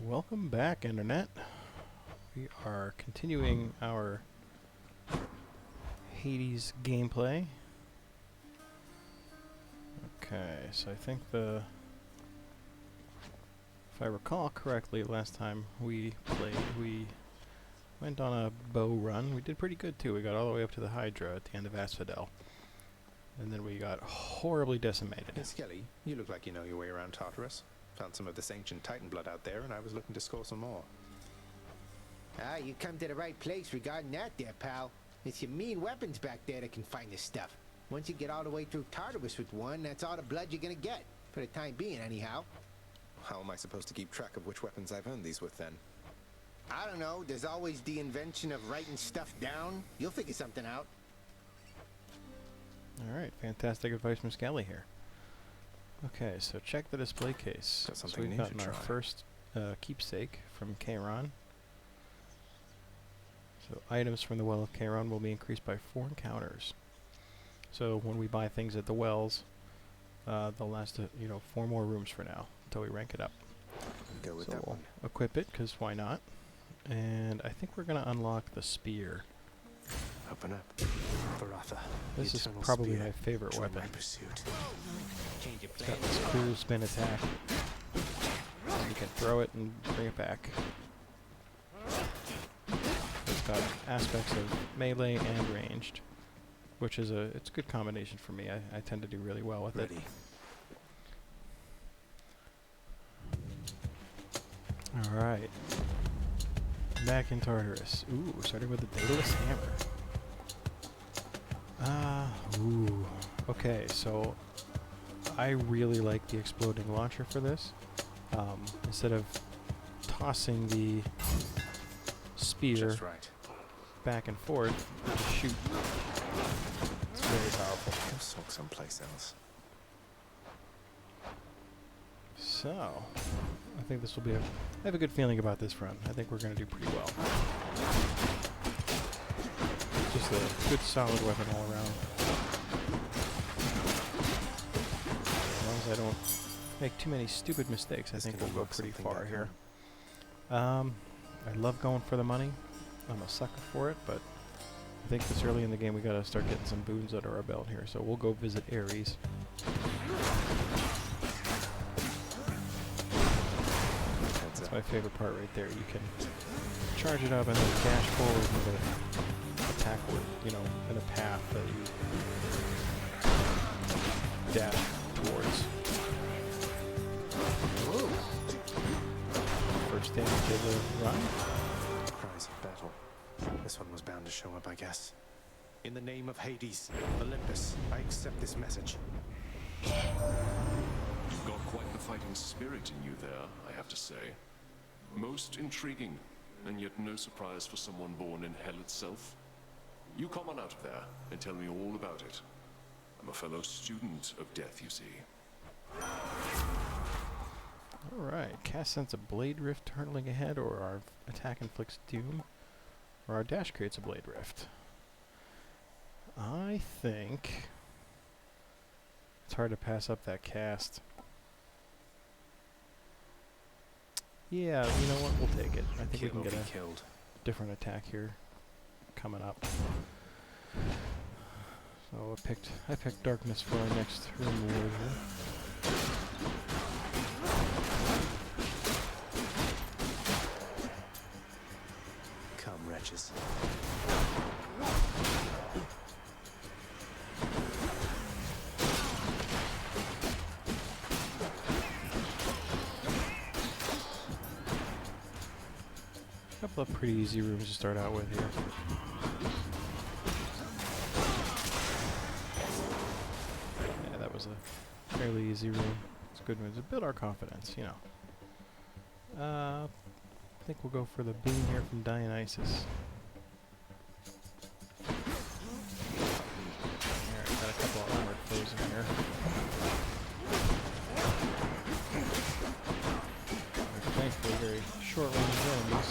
Welcome back, Internet. We are continuing our Hades gameplay. Okay, so I think if I recall correctly, last time we played, we went on a bow run. We did pretty good too. We got all the way up to the Hydra at the end of Asphodel. And then we got horribly decimated. Hey, Skelly, you look like you know your way around Tartarus. Found some of this ancient Titan blood out there, and I was looking to score some more. Ah, you come to the right place regarding that there, pal. It's your mean weapons back there that can find this stuff. Once you get all the way through Tartarus with one, that's all the blood you're gonna get. For the time being, anyhow. How am I supposed to keep track of which weapons I've earned these with, then? I don't know, there's always the invention of writing stuff down. You'll figure something out. Alright, fantastic advice from Skelly here. Okay, so check the display case. Got So something we've new gotten to our try. first keepsake from Charon. So items from the Well of Charon will be increased by 4 encounters. So when we buy things at the wells, they'll last 4 more rooms for now until we rank it up. Go with So that we'll one. equip it, because why not? And I think we're going to unlock the spear. Open up. Baratha. This the is eternal probably spear. my favorite Join weapon. my pursuit. Change your It's plans. got this cool spin attack. You can throw it and bring it back. It's got aspects of melee and ranged, which is it's a good combination for me. I tend to do really well with it. Ready. Alright. Back in Tartarus. Ooh, starting with the Daedalus Hammer. Ooh. Okay, so I really like the exploding launcher for this. Instead of tossing the spear Just right. back and forth, you just shoot. It's very powerful. Go sulk someplace else. So, I think this will be I have a good feeling about this run. I think we're going to do pretty well. Just a good solid weapon all around. As long as I don't make too many stupid mistakes, I This think can we'll go unlock pretty something far back here. home. I love going for the money. I'm a sucker for it, but I think this early in the game we gotta start getting some boons under our belt here. So we'll go visit Ares. That's my favorite part right there. You can charge it up and then dash forward with an attack with, in a path that you dash towards. Whoa. First damage of the run. Cries of battle. This one was bound to show up, I guess. In the name of Hades, Olympus, I accept this message. You've got quite the fighting spirit in you there, I have to say. Most intriguing, and yet no surprise for someone born in hell itself. You come on out of there and tell me all about it. I'm a fellow student of death, you see. Alright, cast sense a blade rift hurtling ahead, or our attack inflicts doom, or our dash creates a blade rift. I think it's hard to pass up that cast. Yeah, you know what? We'll take it. I think we Kill can or get be a killed. different attack here coming up. So I picked darkness for our next room warrior. Come, wretches. Couple of pretty easy rooms to start out with here. Yeah, that was a fairly easy room. It's a good one to build our confidence, I think we'll go for the boon here from Dionysus. Alright, got a couple of armored foes in here. They're thankfully very short range enemies.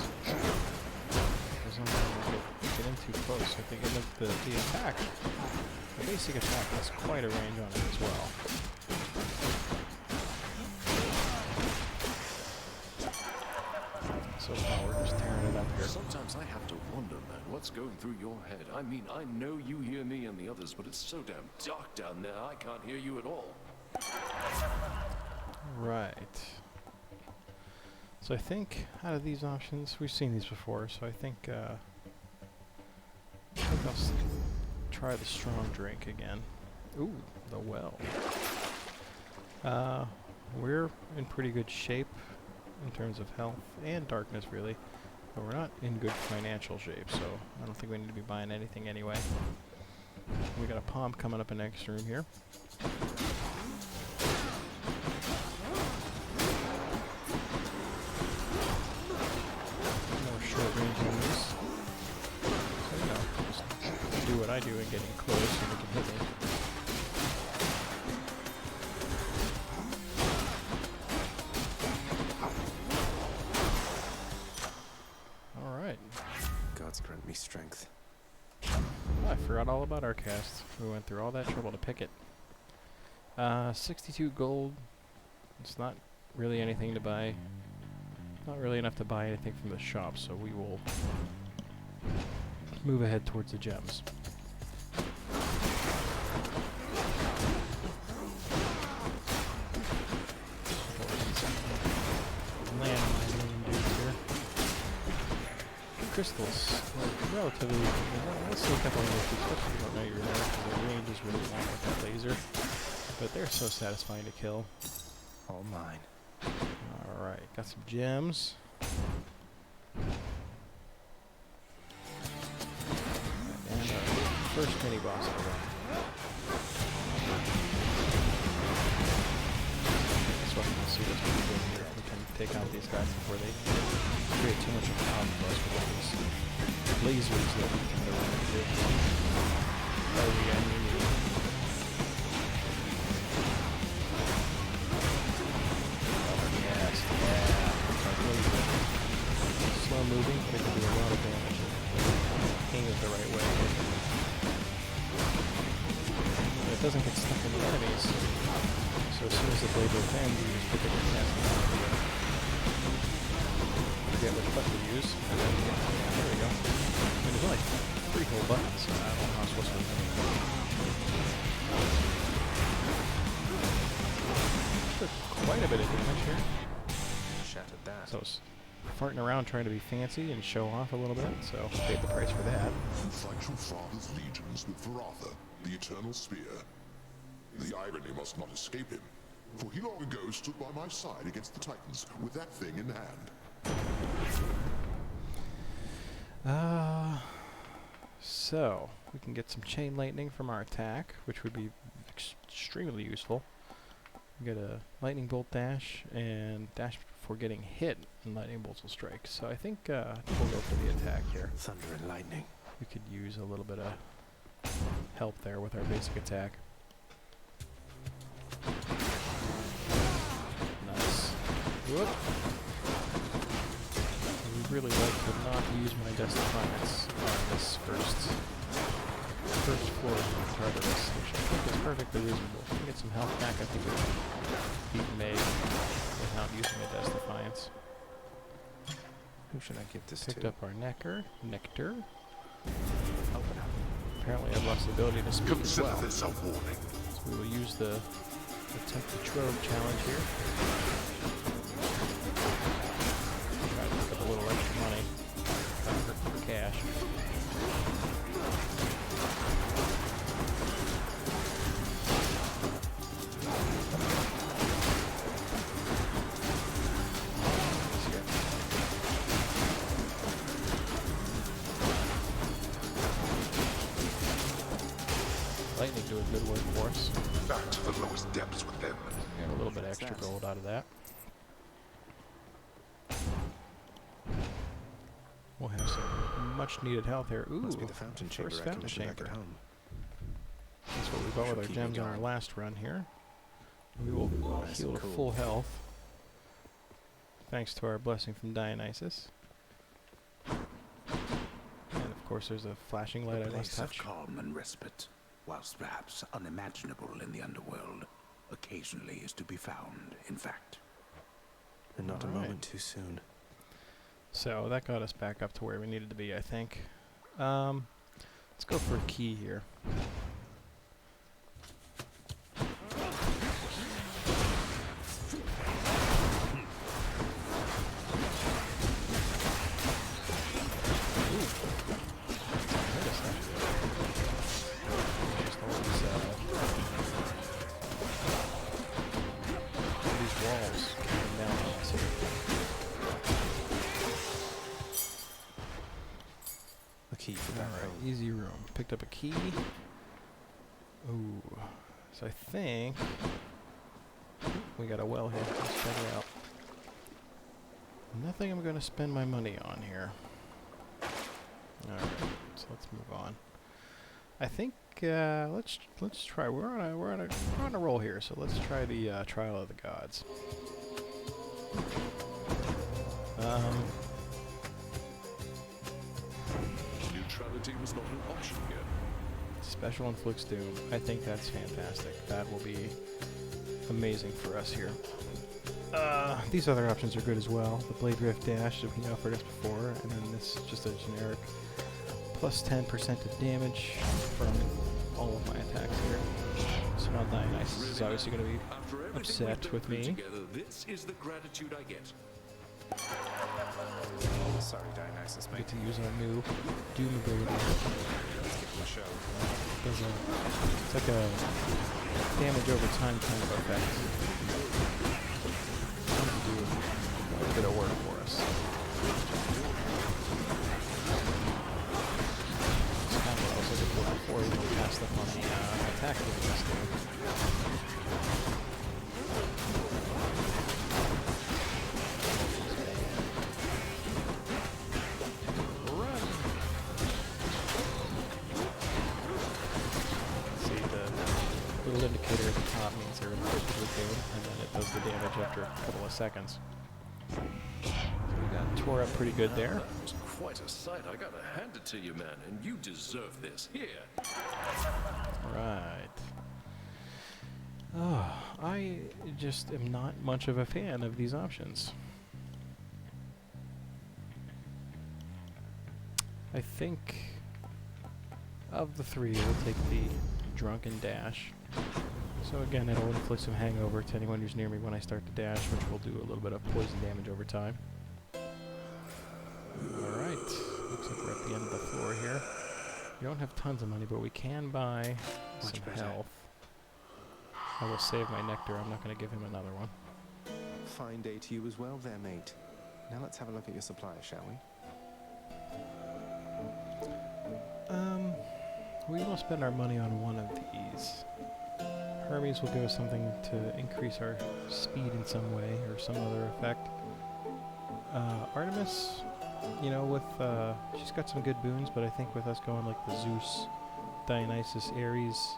There's nothing we get in too close. I think the attack, the basic attack has quite a range on it as well. I have to wonder, man, what's going through your head? I mean, I know you hear me and the others, but it's so damn dark down there, I can't hear you at all. Right. So I think out of these options, we've seen these before, so I think I'll try the strong drink again. Ooh, the well. We're in pretty good shape in terms of health and darkness, really. But we're not in good financial shape, so I don't think we need to be buying anything anyway. We got a palm coming up in the next room here. More short-range enemies. So, you know, just do what I do and getting close and they can hit me. Gods grant me strength. Oh, I forgot all about our cast. We went through all that trouble to pick it. 62 gold. It's not really anything to buy. Not really enough to buy anything from the shop, so we will move ahead towards the gems. Crystals, relatively, let's see a couple of those, especially if you don't know your range, the range is really long with that laser, but they're so satisfying to kill. All mine. Alright, got some gems. And our first mini boss of the run. This one, we'll see what's going to do here. We can take out these guys before they create too much of a problem for us with all these lasers that we can go around and do. Oh yeah, yes, yeah. Slow moving, but it can do a lot of damage. Aim it the right way. And it doesn't get stuck in the enemies. So as soon as the blade goes in, you just pick it and cast it out of the forget which button to use, and then, yeah, there we go. I mean, there's only 3 whole buttons, so I don't know how I'm supposed to took quite a bit of damage here. Shattered that. So I was farting around trying to be fancy and show off a little bit, so paid the price for that. You fight your father's legions with Varatha, the Eternal Spear. The irony must not escape him, for he long ago stood by my side against the Titans with that thing in hand. So we can get some chain lightning from our attack, which would be extremely useful. We get a lightning bolt dash and dash before getting hit, and lightning bolts will strike. So I think we'll go for the attack here. Thunder and lightning. We could use a little bit of help there with our basic attack. Nice. Whoop. I would really like to not use my Defiance on this first floor of Tartarus, which I think is perfectly reasonable. If we get some health back, I think we can beat Meg without using a Defiance. Who should I give this Picked to? up our Nectar. Open up. Apparently I've lost the ability to speak as Consider well. this a warning. So we will use the Attempt the Trove challenge here. Try to pick up a little extra money for cash. Lightning doing good work for us. Back to the lowest depths with them. Got a little bit extra gold out of that. We'll have some much needed health here. Ooh, Must be the fountain chamber first I fountain commissioned back chamber. at home. That's what we got with our Keep me gems on our going. last run here. We will Nice heal and to cool. full health. Thanks to our blessing from Dionysus. And of course there's a flashing light I must Place of touch. calm and respite, whilst perhaps unimaginable in the underworld, occasionally is to be found, in fact. And not a Alright. moment too soon. So that got us back up to where we needed to be, I think. Let's go for a key here. Easy room. Picked up a key. Ooh. So I think we got a well here. Let's check it out. Nothing I'm going to spend my money on here. Alright, so let's move on. I think let's try. We're on a roll here, so let's try the Trial of the Gods. Neutrality was not an option here. Special Inflicts Doom. I think that's fantastic. That will be amazing for us here. These other options are good as well. The Blade Rift Dash that we offered us before, and then this is just a generic plus 10% of damage from all of my attacks here. Smell Dionysus is obviously going to be upset with me. Together, this is the gratitude I get. Sorry, Dionysus, We mate. get to use our new Doom ability. Let's give him a show. It's like a damage over time kind of effect. It's going to do a bit of work for us. It's kind of what I was looking for before we passed up on the attack with this thing. Indicator at the top means they're inflicted with Doom, and then it does the damage after a couple of seconds. So we got tore up pretty good there. That was quite a sight. I gotta hand it to you, man, and you deserve this. Here. Right. Oh, I just am not much of a fan of these options. I think of the three, we'll take the Drunken Dash. So again, it'll inflict some hangover to anyone who's near me when I start to dash, which will do a little bit of poison damage over time. Alright, looks like we're at the end of the floor here. We don't have tons of money, but we can buy some health. I will save my nectar, I'm not going to give him another one. Fine day to you as well there, mate. Now let's have a look at your supplies, shall we? We will spend our money on one of these. Hermes will give us something to increase our speed in some way, or some other effect. Artemis, you know, with she's got some good boons, but I think with us going like the Zeus, Dionysus, Ares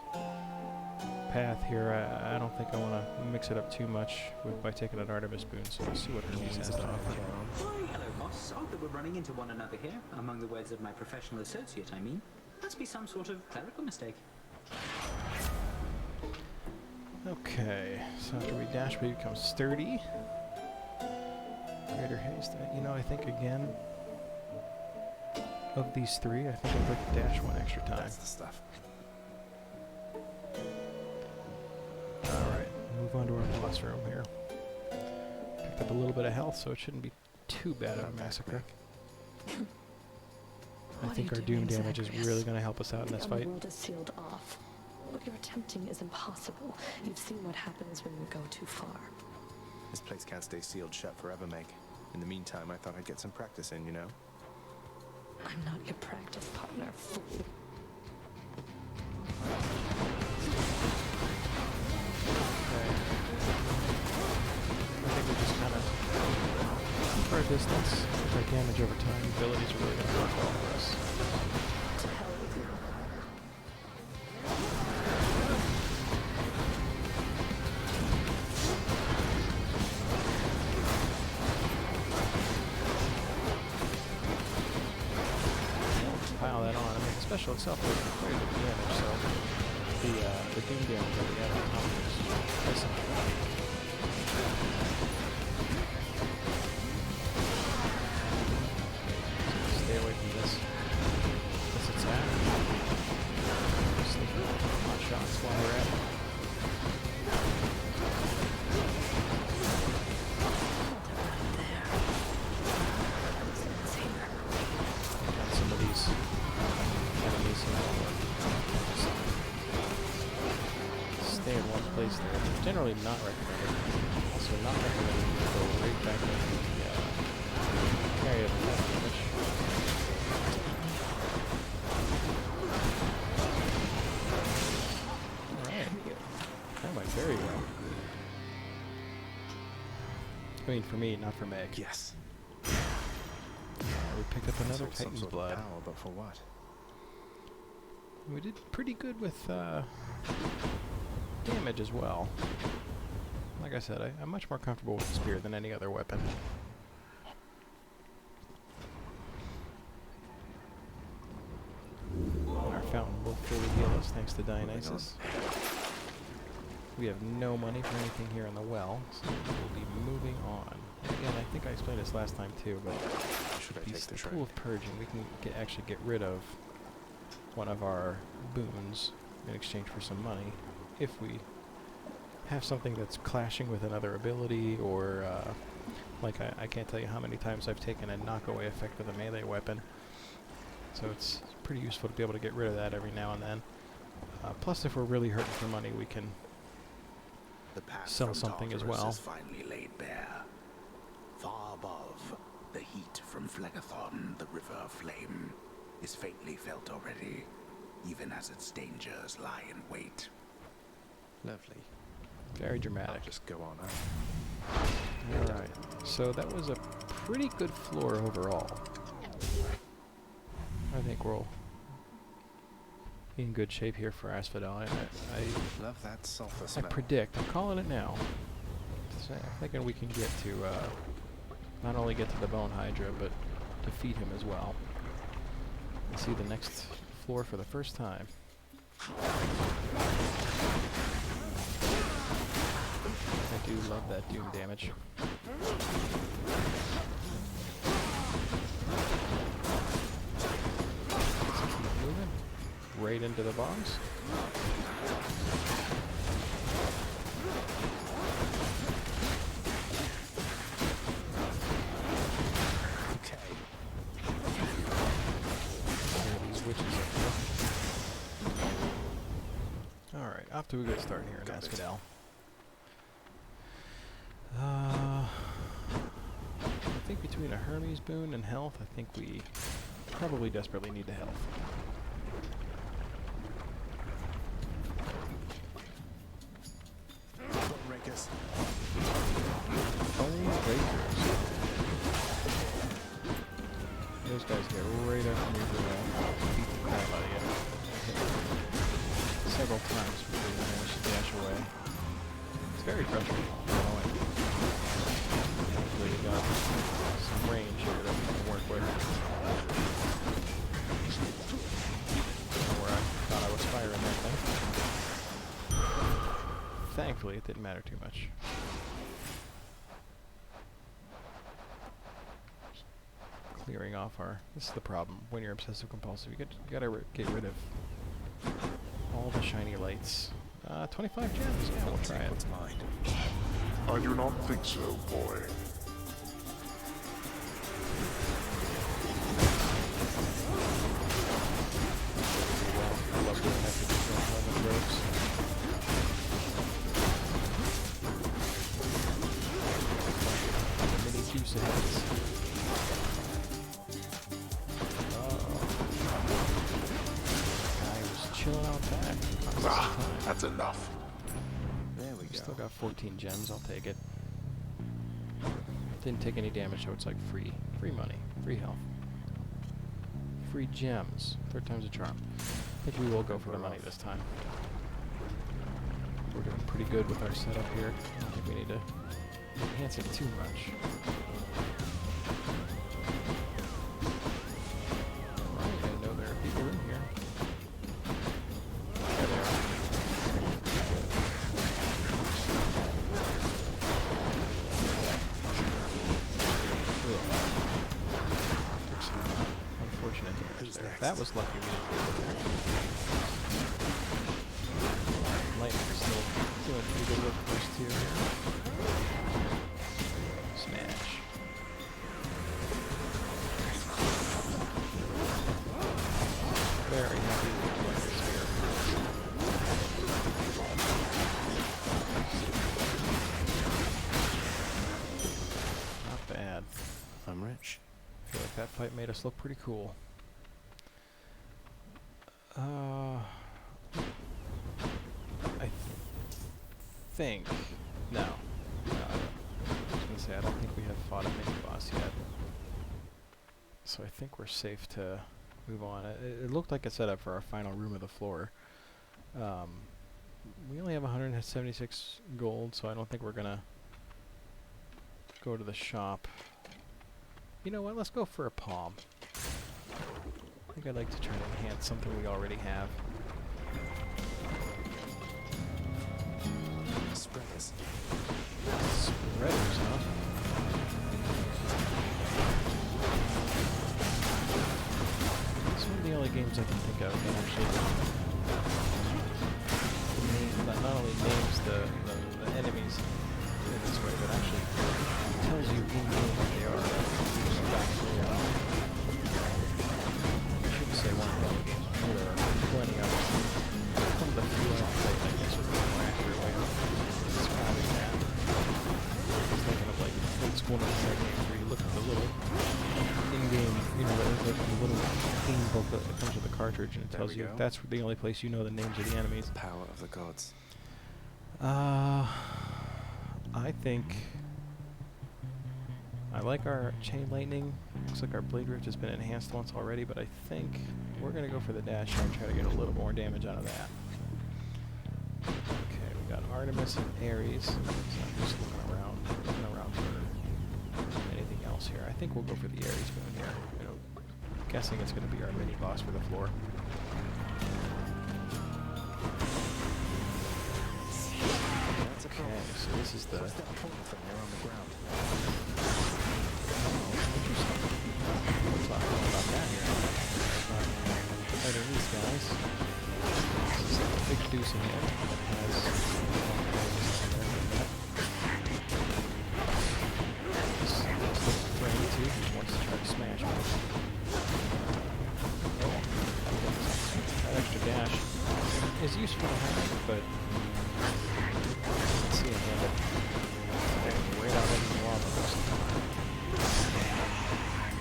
path here, I don't think I want to mix it up too much by taking an Artemis boon, so we'll see what Hermes has to offer. Why, hello, boss. Odd that we're running into one another here, among the words of my professional associate, I mean. Must be some sort of clerical mistake. Okay, so after we dash, we become sturdy. Greater haste. You know, I think again, of these three, I think I'd like to dash one extra time. That's the stuff. Alright, move on to our boss room here. Picked up a little bit of health, so it shouldn't be too bad of a massacre. I think our doom damage is really going to help us out in this fight. The Underworld is sealed off. What you're attempting is impossible. You've seen what happens when you go too far. This place can't stay sealed shut forever, Meg. In the meantime, I thought I'd get some practice in, you know? I'm not your practice partner, fool. Okay. I think we just kind of keep our distance. Our damage over time abilities are really going to work well for us. To hell with you. Pile that on. I mean, the special itself does quite a bit of damage, so the doom damage that we have on top of this is generally not recommended. Also not recommended to go right back into the carry of the damage. Alright. That went very well. I mean for me, not for Meg. Yes. We picked up another Some Titan's sort of blood. power, but for what? We did pretty good with damage as well. Like I said, I'm much more comfortable with the spear than any other weapon. And our fountain will fully heal us thanks to Dionysus. We have no money for anything here in the well, so we'll be moving on. And again, I think I explained this last time too, but Should I take the the tray? pool of purging, we can actually get rid of one of our boons in exchange for some money if we have something that's clashing with another ability, or like I can't tell you how many times I've taken a knockaway effect with a melee weapon, so it's pretty useful to be able to get rid of that every now and then. Plus, if we're really hurting for money, we can The path sell from something as Tartarus well. is finally laid bare. Far above, the heat from Phlegethon, the river of flame, is faintly felt already, even as its dangers lie in wait. Lovely. Very I'll dramatic. just go on out. Alright, so that was a pretty good floor overall. I think we're all in good shape here for Asphodel. I Love that sulfur I smell. predict, I'm calling it now. So I'm thinking we can get to, not only get to the Bone Hydra, but defeat him as well. And see the next floor for the first time. I do love that doom damage. Let's keep moving. Right into the boss. Okay. There are these witches up here. Alright, off to a good start here in Got it. Asphodel. I think between a Hermes boon and health, I think we probably desperately need the health. Rakers. Bone Breakers. Those guys get right up near the beat the crap out of you. Hit several times before you manage to dash away. It's very frustrating. Hopefully you got some range here that we can work with. Where I thought I was firing that thing. Thankfully, it didn't matter too much. Clearing off our... This is the problem when you're obsessive compulsive. You gotta get rid of all the shiny lights. 25 gems. Yeah, we'll try it. What's mine? I do not think so, boy. Well, I love doing that to different helmet ropes. The mini juice heads. Guy was chilling out back. That's enough. There we We go. still got 14 gems, I'll take it. Didn't take any damage, so it's like free money, free health. Free gems, 3rd time's a charm. I think we will go for the money this time. We're doing pretty good with our setup here. I don't think we need to enhance it too much. Alright, I know there are people in here. There they are. Unfortunate damage there. That was lucky we didn't get there. Lightning still doing pretty good work first tier here. Smash. Very happy with the lightning spear. I feel like that fight made us look pretty cool. I think... No. I was going to say, I don't think we have fought a mini-boss yet. So I think we're safe to move on. It looked like a setup for our final room of the floor. We only have 176 gold, so I don't think we're going to go to the shop. You know what? Let's go for a palm. I think I'd like to try to enhance something we already have. Spreaders. Spreaders, huh? It's one of the only games I can think of that actually not only names the enemies in this way, but actually tells you in-game what they are. I shouldn't say one of the only games. There are plenty of them. One of the few I play, I guess, with a more accurate way of describing that. I was thinking of like old school Nintendo games where you look at the little in-game, you know, the little theme book that comes with the cartridge, and it tells you that's the only place you know the names of the enemies. Power of the gods. I think I like our chain lightning. Looks like our blade rift has been enhanced once already, but I think we're gonna go for the dash here and try to get a little more damage out of that. Okay, we got Artemis and Ares. So I'm just looking around for anything else here. I think we'll go for the Ares boon here. You know, guessing it's gonna be our mini boss for the floor. Okay, so this is the... What's that point from there on the ground? Interesting. We'll talk more about that here. Fighting these guys. This is the big deuce in here. It has... This looks friendly too. He wants to try to smash me. Oh. That extra dash is useful to have, but... See him hand it right out into the lava most of the time.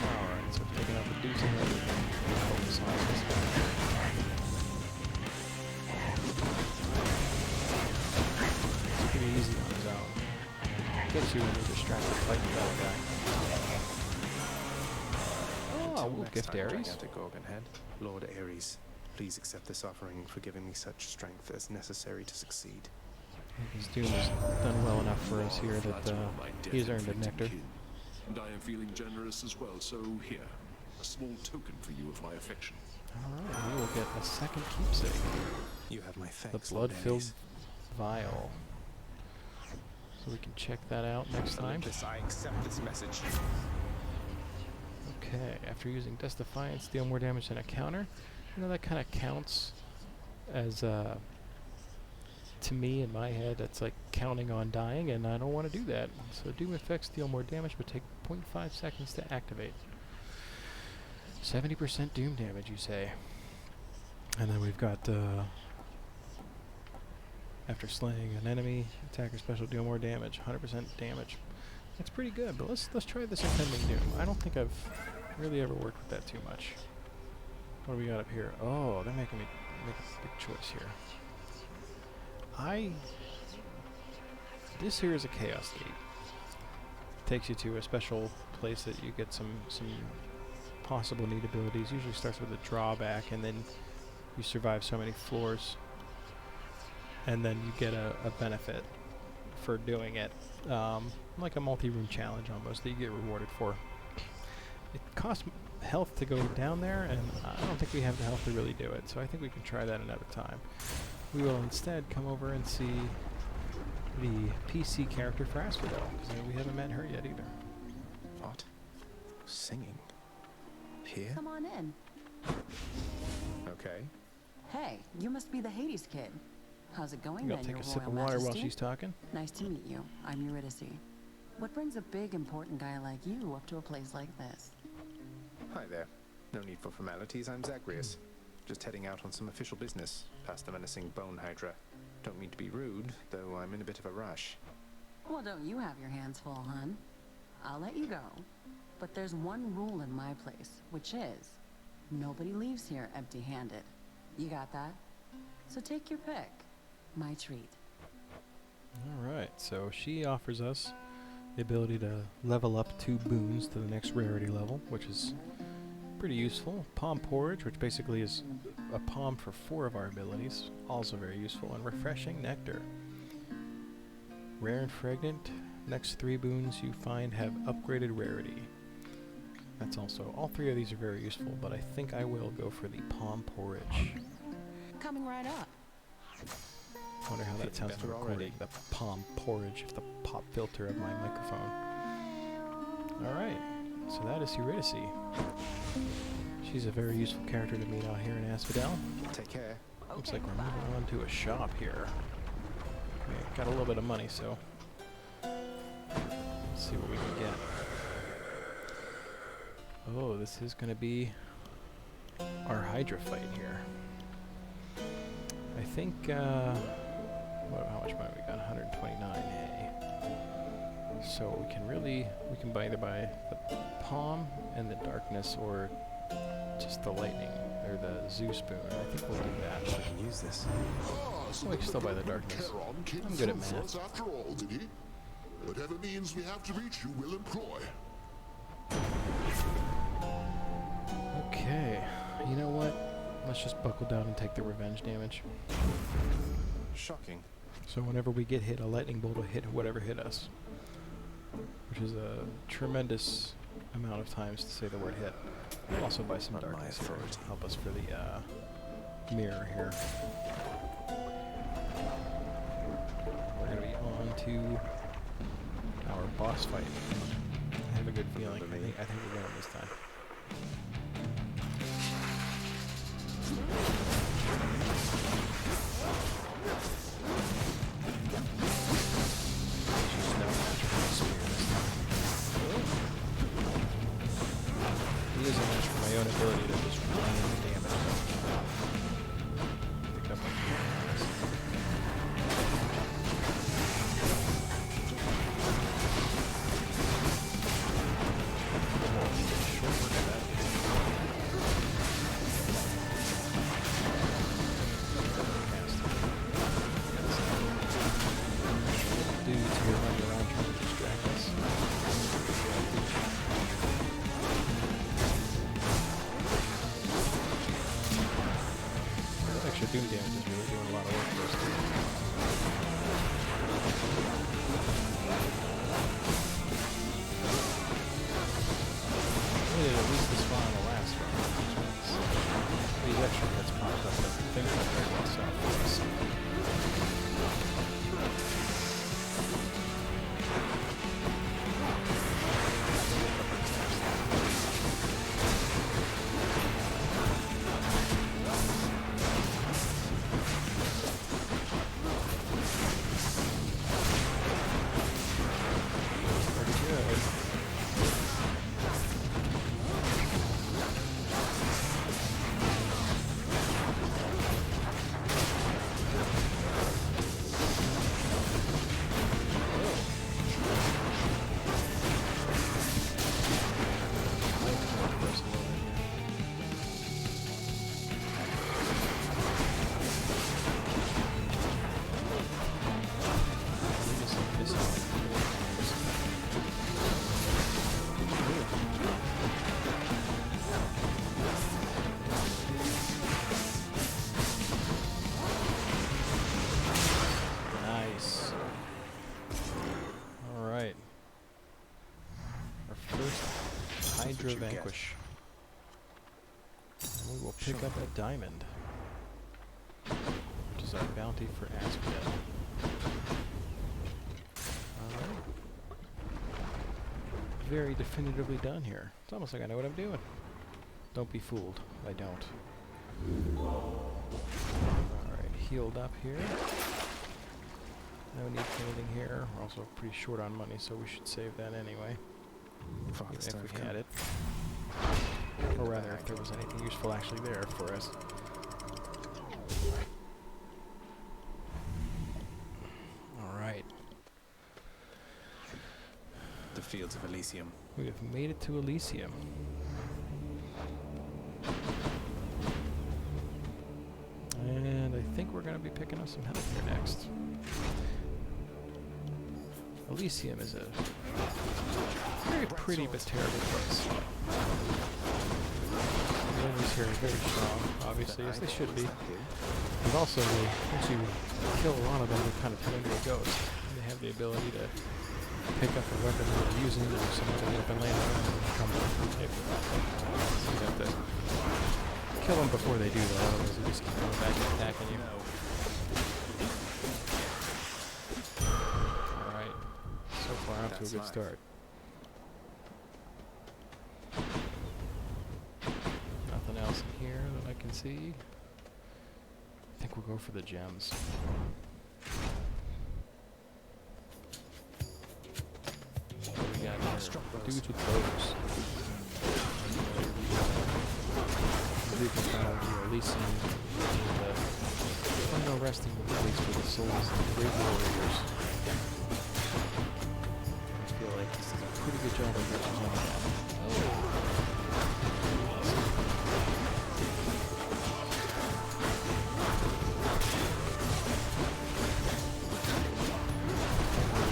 Alright, so taking out the deuce and everything. Focus on this guy. It's pretty easy on his own. Gets you when you're distracted fighting the other guy. Oh, we'll gift Ares. Gigantic Gorgon head. Lord Ares, please accept this offering for giving me such strength as necessary to succeed. His doom has done well enough for us here that he's earned a nectar. And I am feeling generous as well, so here, a small token for you of my affection. Alright, we will get a second keepsake. You have my thanks, The blood-filled vial. So we can check that out next time. I accept this message. Okay, after using Dust Defiance, deal more damage than a counter. You know, that kind of counts as, to me, in my head, that's like counting on dying, and I don't want to do that. So Doom effects deal more damage, but take 0.5 seconds to activate. 70% Doom damage, you say. And then we've got, after slaying an enemy, attacker special deal more damage, 100% damage. That's pretty good, but let's try this impending Doom. I don't think I've really ever worked with that too much. What do we got up here? Oh, they're making me make a big choice here. This here is a Chaos Gate. Takes you to a special place that you get some possible neat abilities. Usually starts with a drawback, and then you survive so many floors, and then you get a benefit for doing it. Like a multi-room challenge almost that you get rewarded for. It costs health to go down there, and I don't think we have the health to really do it, so I think we can try that another time. We will instead come over and see the PC character for Asphodel, because we haven't met her yet either. What? Singing? Here? Come on in. Okay. Hey, you must be the Hades kid. How's it going You then, gotta take your a sip Royal of water while Majesty? she's talking. Nice to meet you. I'm Eurydice. What brings a big, important guy like you up to a place like this? Hi there. No need for formalities, I'm Zagreus. Just heading out on some official business, past the menacing Bone Hydra. Don't mean to be rude, though I'm in a bit of a rush. Well, don't you have your hands full, hun? I'll let you go. But there's one rule in my place, which is nobody leaves here empty-handed. You got that? So take your pick. My treat. Alright, so she offers us the ability to level up 2 boons to the next rarity level, which is pretty useful. Palm Porridge, which basically is a palm for 4 of our abilities, also very useful. And Refreshing Nectar. Rare and Fragrant, next 3 boons you find have upgraded rarity. That's also, all 3 of these are very useful, but I think I will go for the Palm Porridge. Coming right up. I wonder how that sounds in the recording. The Palm Porridge of the pop filter of my microphone. Alright, so that is Eurydice. She's a very useful character to meet out here in Asphodel. Take care. Looks like we're moving on to a shop here. We got a little bit of money, so let's see what we can get. Oh, this is going to be our Hydra fight here. I think, how much money we got? 129. So we can either buy the Palm and the Darkness, or just the Lightning, or the Zeus Boon. I think we'll do that. I can use this. We can still buy the Darkness. I'm good at math. After all, did he? Whatever means we have to reach you, we'll employ. Okay, you know what? Let's just buckle down and take the revenge damage. Shocking. So whenever we get hit, a lightning bolt will hit whatever hit us, which is a tremendous amount of times to say the word hit. We'll also buy some darkness here to help us for the mirror here. We're going to be on to our boss fight. I have a good feeling. I think we're going this time. He is a match for my own ability to just run into damage. Pick up dudes here running around trying to distract us. That extra doom damage is really doing a lot of work for us too. We did at least this far on the last one, which means these extra hits popped up, but things went very well south for us. Hydra Vanquish. And we will pick up a diamond, which is our bounty for Asphodel. Alright. Very definitively done here. It's almost like I know what I'm doing. Don't be fooled. I don't. Alright, healed up here. No need for anything here. We're also pretty short on money, so we should save that anyway. Even if we had it. Or rather, if there was anything useful actually there for us. Alright. fields of Elysium. We have made it to Elysium. And I think we're going to be picking up some health here next. Elysium is a very pretty but terrible place. The enemies here are very strong, obviously, as they should be. And also, once you kill a lot of them, they kind of turn into a ghost. They have the ability to pick up a weapon they're using or some other weapon laying around and come back and take it. So you have to kill them before they do that, otherwise they just keep coming back and attacking you. Alright, so far off to a good start. Nothing else in here that I can see. I think we'll go for the gems. We got dudes with bows. Releasing the final resting place for the souls of the great warriors. I feel like this is a pretty good job of representing that.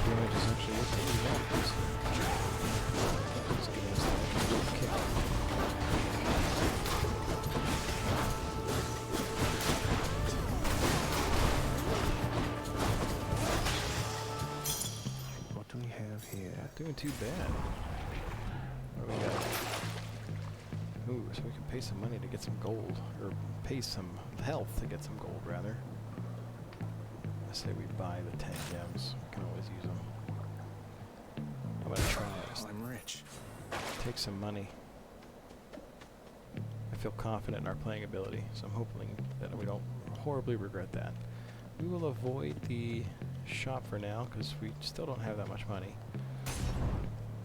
Damage is actually what they want. It's giving us that kick. What do we have here? Not doing too bad. What do we got? Ooh, so we can pay some money to get some gold, or pay some health to get some gold, rather. I say we buy the 10 gems. We can always use them. I'm gonna try this. I'm rich. Take some money. I feel confident in our playing ability, so I'm hoping that we don't horribly regret that. We will avoid the shop for now, because we still don't have that much money.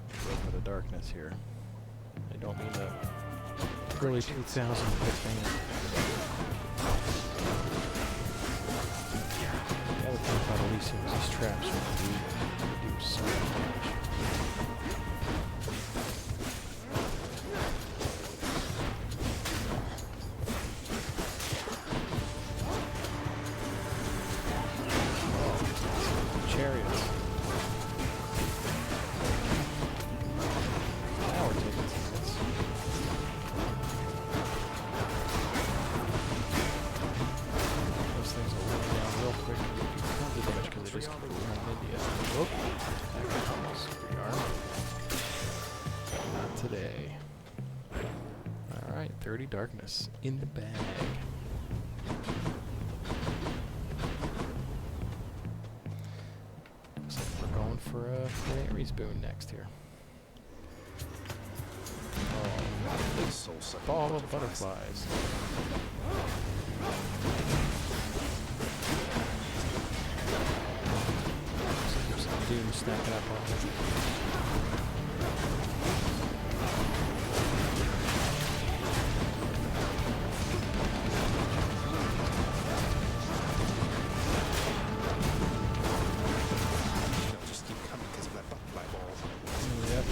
Go for the darkness here. I don't mean the early 2000s thing. The other thing about Elysium is these traps do so much damage. Chariots. Now we're taking some hits. Those things will run down real quick and do tons of damage because they just keep running into you. Whoop. That got almost rearmed. Not today. Alright, 30 darkness in the bag. Looks like we're going for a Aries boon next here. Oh, ball of butterflies. There's some doom stacking up on it. They'll just keep coming because of that butterfly ball. Yep.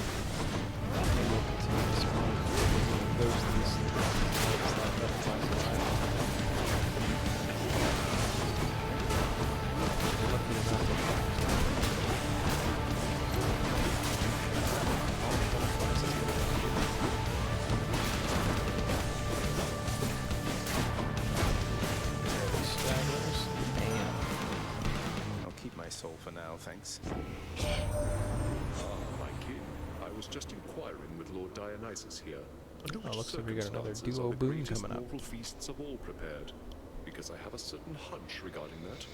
And we'll continue to spawn those these butterflies alive. We're lucky enough to all the butterflies is good. There are stragglers. Damn. I'll keep my soul for now, thanks. My king, I was just inquiring with Lord Dionysus here. Under Oh, which looks like we got another circumstances duo are the boon greatest coming up. mortal feasts of all prepared? Because I have a certain hunch regarding that.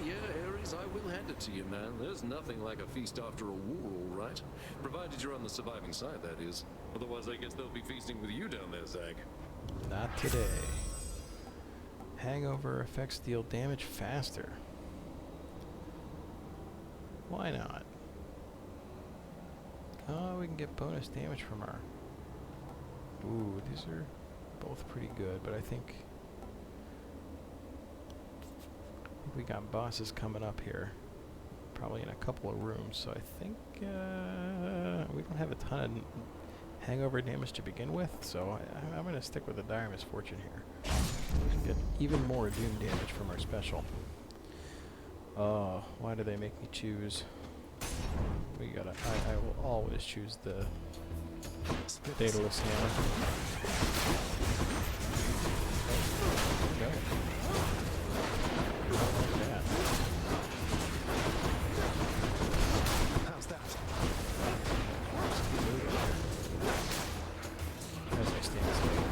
Yeah, Ares, I will hand it to you, man. There's nothing like a feast after a war, all right? Provided you're on the surviving side, that is. Otherwise, I guess they'll be feasting with you down there, Zag. Not today. Hangover effects deal damage faster. Why not? Oh, we can get bonus damage from our... Ooh, these are both pretty good, but I think we got bosses coming up here probably in a couple of rooms, so I think we don't have a ton of hangover damage to begin with, so I'm going to stick with the Dire Misfortune here. Get even more doom damage from our special. Oh, why do they make me choose? I will always choose the Daedalus Hammer. Okay. Like that. How's that? As I stand still.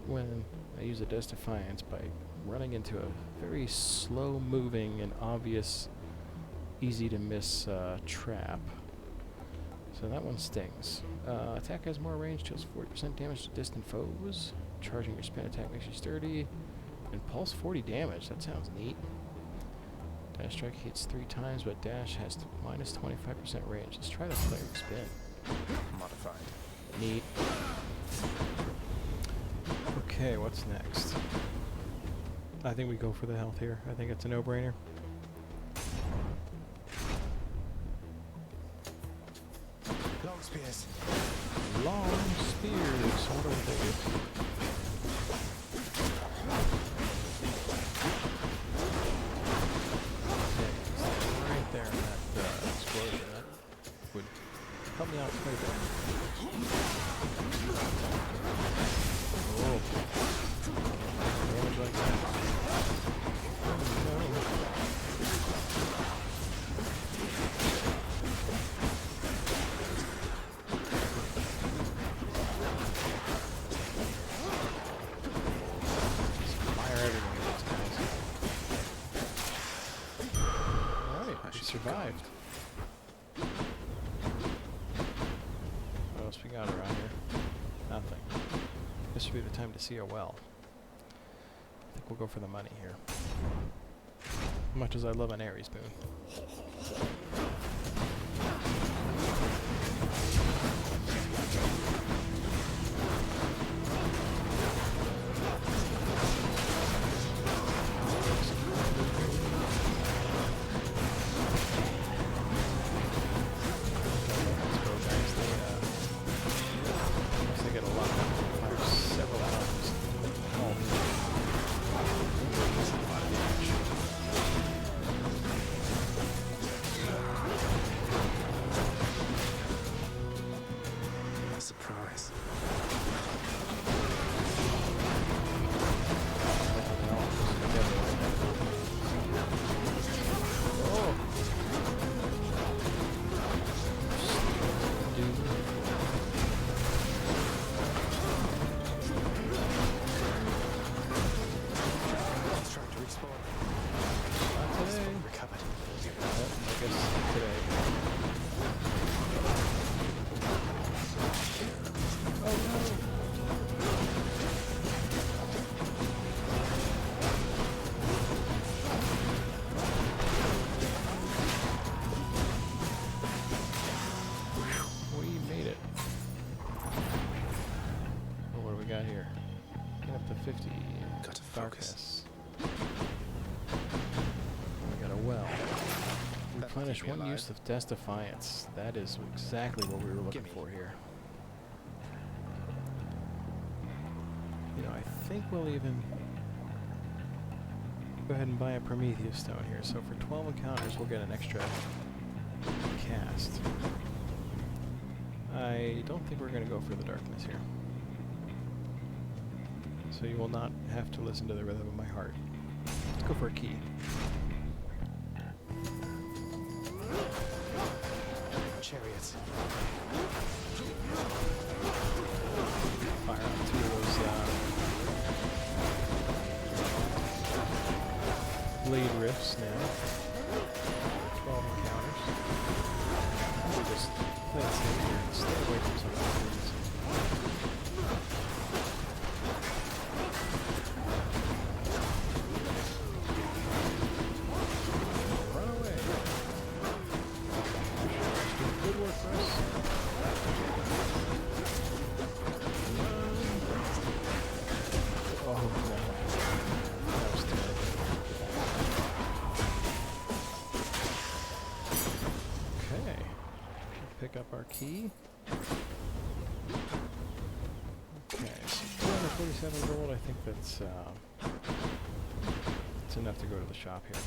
When I use a Dust Defiance by running into a very slow-moving and obvious, easy-to-miss trap. So that one stings. Attack has more range, deals 40% damage to distant foes. Charging your spin attack makes you sturdy. And pulse 40 damage, that sounds neat. Dash strike hits 3 times, but dash has minus 25% range. Let's try the flare spin. Modified. Neat. Okay, what's next? I think we go for the health here. I think it's a no-brainer. Long spears. Long spears. What are they? Right there in that explosion. That would help me out quite a bit. Oh. Damage like that. Oh, no. Fire everything in these guys. Alright, we survived. What else we got around here? Nothing. This would be the time to see a well. I think we'll go for the money here. Much as I love an Aries boon. Replenish one use of Dust Defiance. That is exactly what we were looking for here. You know, I think we'll even go ahead and buy a Prometheus Stone here. So for 12 encounters, we'll get an extra cast. I don't think we're going to go for the darkness here. So you will not have to listen to the rhythm of my heart. Let's go for a key. chariots. Fire out 2 of those blade rifts now. 12 encounters. We'll just play it safe here and stay away from some of the trees. Run away. Doing good work for us. Oh no. That was terrible. Okay. Pick up our key. Okay, so 247 gold. I think that's enough to go to the shop here.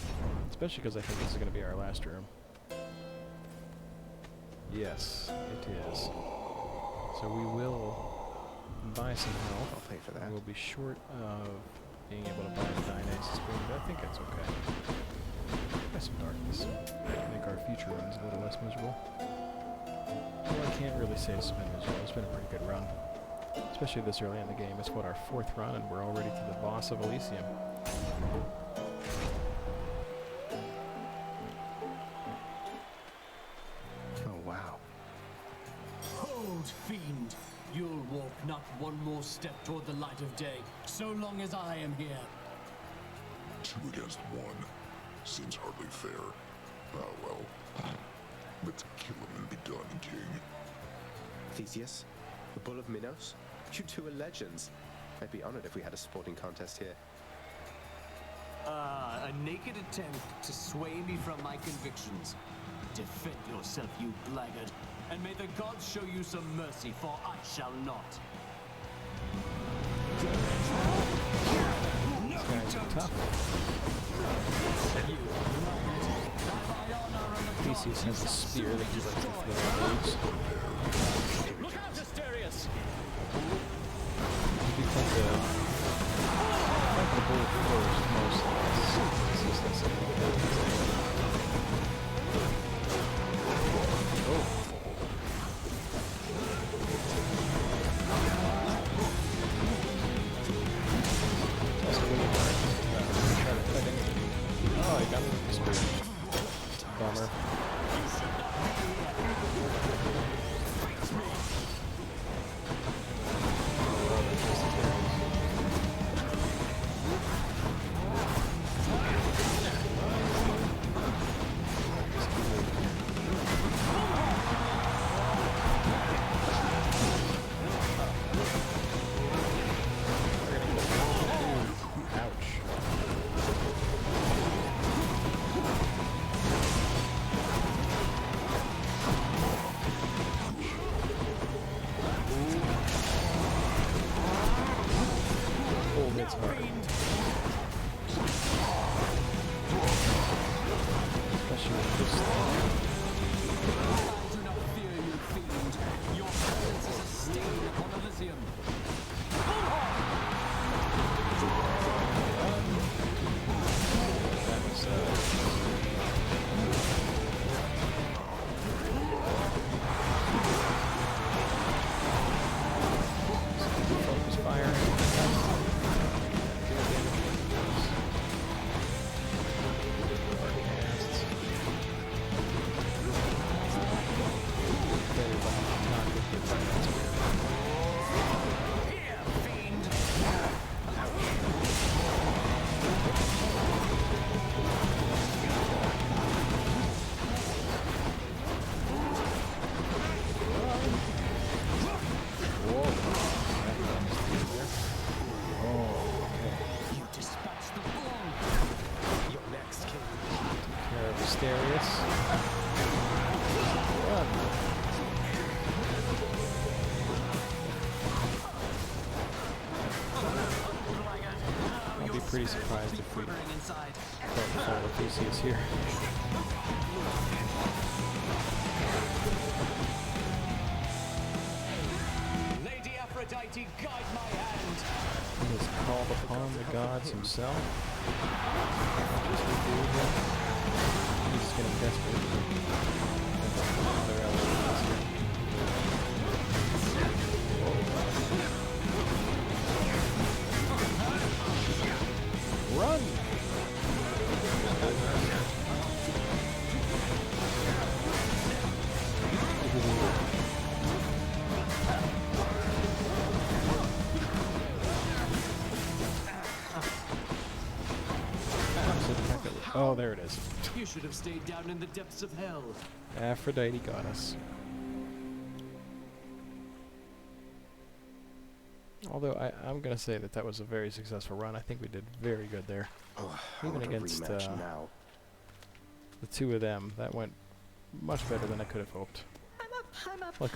Especially because I think this is going to be our last room. Yes, it is. So we will buy some health. I'll pay for that. We'll be short of being able to buy a Dionysus spoon, but I think that's okay. Buy some darkness. Make our future runs a little less miserable. Well, I can't really say it's been miserable. It's been a pretty good run. Especially this early in the game. It's what, our 4th run, and we're already to the boss of Elysium. Oh, wow. Hold, fiend! You'll walk not one more step toward the light of day, so long as I am here. 2 against 1. Seems hardly fair. Ah, well. Let's kill him and be done, King. Theseus? The Bull of Minos? You two are legends. I'd be honored if we had a sporting contest here. A naked attempt to sway me from my convictions. Defend yourself, you blackguard, and may the gods show you some mercy, for I shall not. These guys are tough. Theseus has a spear that he likes to throw at those. Look out, Asterius! He becomes a bull first, mostly. That's a little bit. Oh. That's really hard. Try to cut in. Oh, I got him with the spear. Bummer. It's hard. Especially with this thing. I do not fear you, fiend. Your presence is a stain upon Elysium. That was, focus fire. Pretty surprised if we don't follow Theseus here. Lady Aphrodite, guide my hand. He has called upon the gods himself. He's just getting desperate. Oh, there it is. You should have stayed down in the depths of hell. Aphrodite got us. Although I'm gonna say that was a very successful run. I think we did very good there. Oh, I Even want a against rematch now. the two of them, that went much better than I could have hoped. I'm up. Well,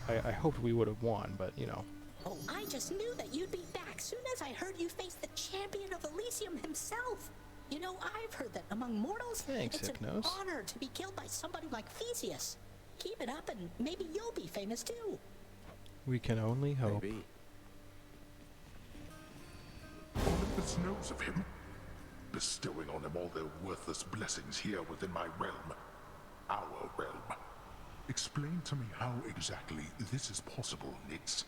I hoped we would have won, but you know. Oh, I just knew that you'd be back soon as I heard you face the champion of Elysium himself. You know, I've heard that among mortals, Thanks, it's Hypnos. an honor to be killed by somebody like Theseus. Keep it up and maybe you'll be famous too. We can only hope. Maybe. Olympus knows of him, bestowing on him all their worthless blessings here within my realm. Our realm. Explain to me how exactly this is possible, Nix.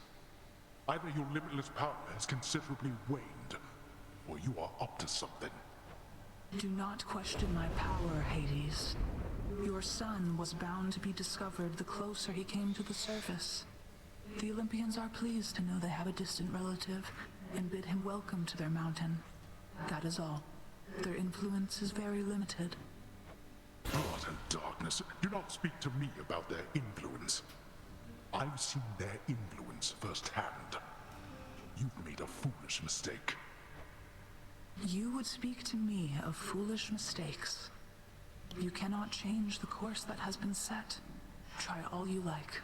Either your limitless power has considerably waned, or you are up to something. Do not question my power, Hades. Your son was bound to be discovered the closer he came to the surface. The Olympians are pleased to know they have a distant relative and bid him welcome to their mountain. That is all. Their influence is very limited. Utter darkness. Do not speak to me about their influence. I've seen their influence firsthand. You've made a foolish mistake. You would speak to me of foolish mistakes. You cannot change the course that has been set. Try all you like.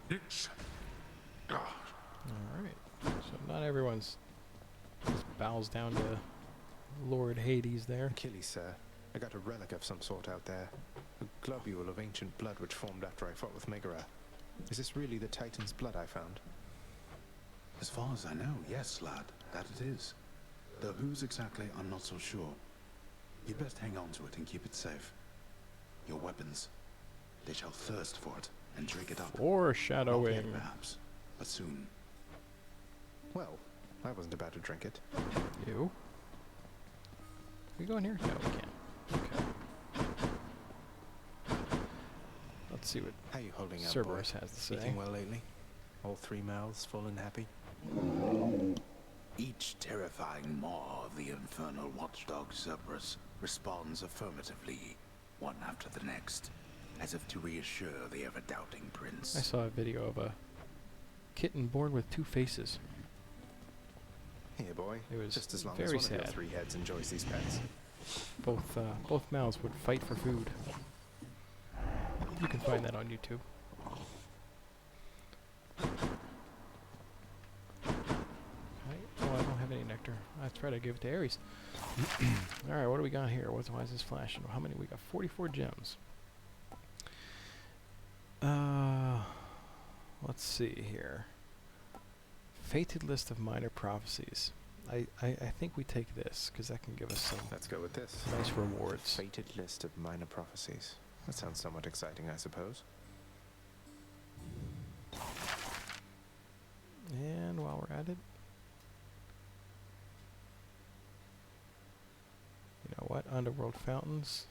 Nix. Alright. So not everyone's just bows down to Lord Hades there. Achilles, sir. I got a relic of some sort out there. A globule of ancient blood which formed after I fought with Megara. Is this really the Titan's blood I found? As far as I know, yes, lad, that it is. Though whose exactly, I'm not so sure. You'd best hang on to it and keep it safe. Your weapons, they shall thirst for it and drink it up. Foreshadowing. Not yet, perhaps, but soon. Well, I wasn't about to drink it. You? Can we go in here? No, we can't. Okay. Let's see what How you holding up, Cerberus boy? has to say. Eating well lately? All three mouths full and happy? Each terrifying maw of the infernal watchdog Cerberus responds affirmatively, one after the next, as if to reassure the ever-doubting prince. I saw a video of a kitten born with two faces. Here, boy. It was just as long very as one of your sad. three heads enjoys these pets. Both mouths would fight for food. You can find that on YouTube. Oh, I don't have any nectar. I try to give it to Ares. Alright, what do we got here? Why is this flashing? How many? We got 44 gems. Let's see here. Fated list of minor prophecies. I think we take this, because that can give us some Let's go with this. nice rewards. Fated list of minor prophecies. That sounds somewhat exciting, I suppose. And while we're at it, you know what? Underworld fountains.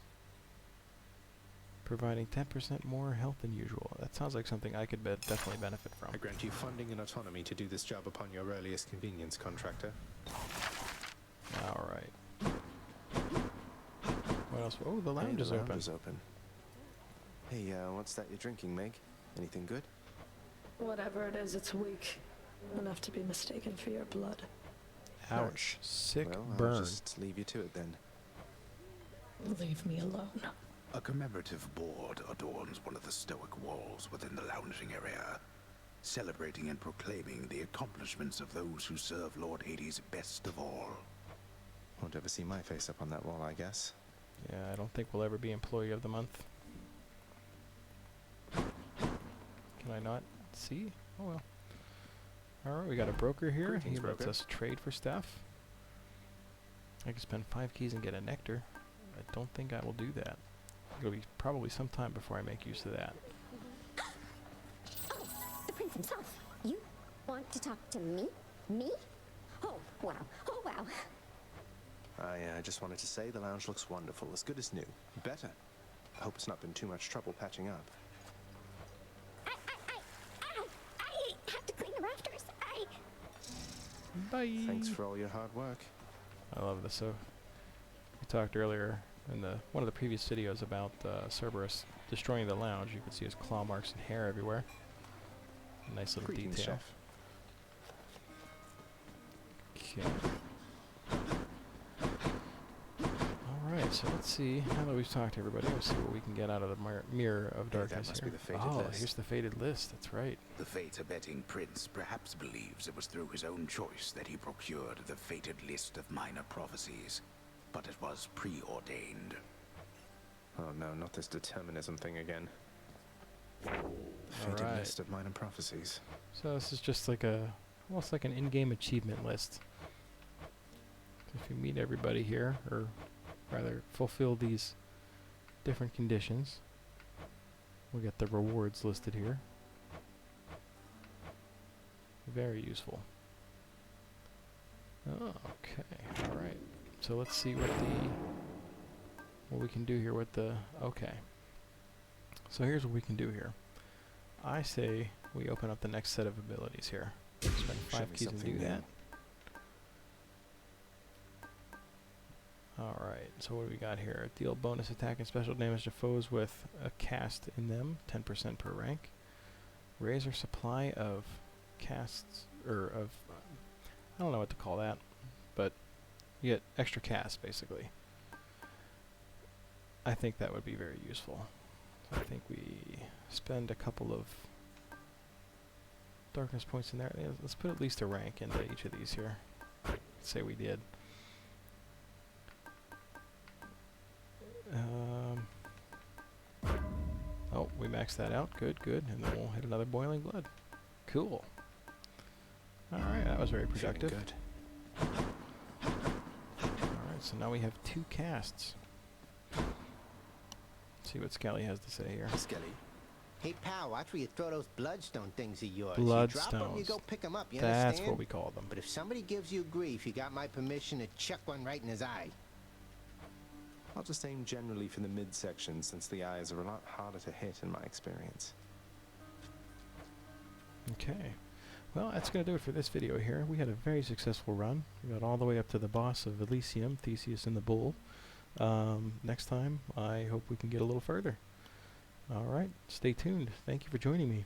Providing 10% more health than usual. That sounds like something I could definitely benefit from. I grant you funding and autonomy to do this job upon your earliest convenience, contractor. Alright. What else? Oh, the lounge is open. Hey, what's that you're drinking, Meg? Anything good? Whatever it is, it's weak. Enough to be mistaken for your blood. Ouch. Sick Well, burn. I'll just leave you to it then. Leave me alone. A commemorative board adorns one of the stoic walls within the lounging area, celebrating and proclaiming the accomplishments of those who serve Lord Hades best of all. Won't ever see my face up on that wall, I guess. Yeah, I don't think we'll ever be Employee of the Month. Can I not see? Oh well. Alright, we got a broker here. Greetings, He lets broker. us trade for stuff. I can spend 5 keys and get a nectar. I don't think I will do that. It'll be probably some time before I make use of that. Oh, the prince himself. You want to talk to me? Me? Oh, wow. Oh, wow. I just wanted to say the lounge looks wonderful, as good as new. Better. I hope it's not been too much trouble patching up. I have to clean the rafters. Bye. Thanks for all your hard work. I love this. So we talked earlier in one of the previous videos about Cerberus destroying the lounge. You can see his claw marks and hair everywhere. Nice little Greetings, detail. Chef. Okay. Alright, so let's see. Now that we've talked to everybody, let's see what we can get out of the mirror of darkness must here. be the fated Oh, list. here's the fated list. That's right. The fate-abetting prince perhaps believes it was through his own choice that he procured the fated list of minor prophecies, but it was preordained. Oh no, not this determinism thing again. Fated Alright. list of minor prophecies. So this is just like almost like an in-game achievement list. If you meet everybody here, or rather fulfill these different conditions, we'll get the rewards listed here. Very useful. Oh, okay, alright. So let's see what we can do here with the... Okay. So here's what we can do here. I say we open up the next set of abilities here. Spend 5 keys and do that. Alright, so what do we got here? Deal bonus attack and special damage to foes with a cast in them, 10% per rank. Raise our supply of casts, or of... I don't know what to call that, but you get extra casts, basically. I think that would be very useful. So I think we spend a couple of darkness points in there. Yeah, let's put at least a rank into each of these here. Let's say we did. Oh, we maxed that out. Good, good. And then we'll hit another boiling blood. Cool. Alright, that was very productive. Good. Alright, so now we have 2 casts. Let's see what Skelly has to say here. Skelly. Hey, pal, watch where you throw those bloodstone things of yours. You drop them, you Bloodstones. go pick them up, you That's understand? what we call them. But if somebody gives you grief, you got my permission to chuck one right in his eye. I'll just aim generally for the midsection, since the eyes are a lot harder to hit in my experience. Okay. Well, that's going to do it for this video here. We had a very successful run. We got all the way up to the boss of Elysium, Theseus and the Bull. Next time, I hope we can get a little further. Alright, stay tuned. Thank you for joining me.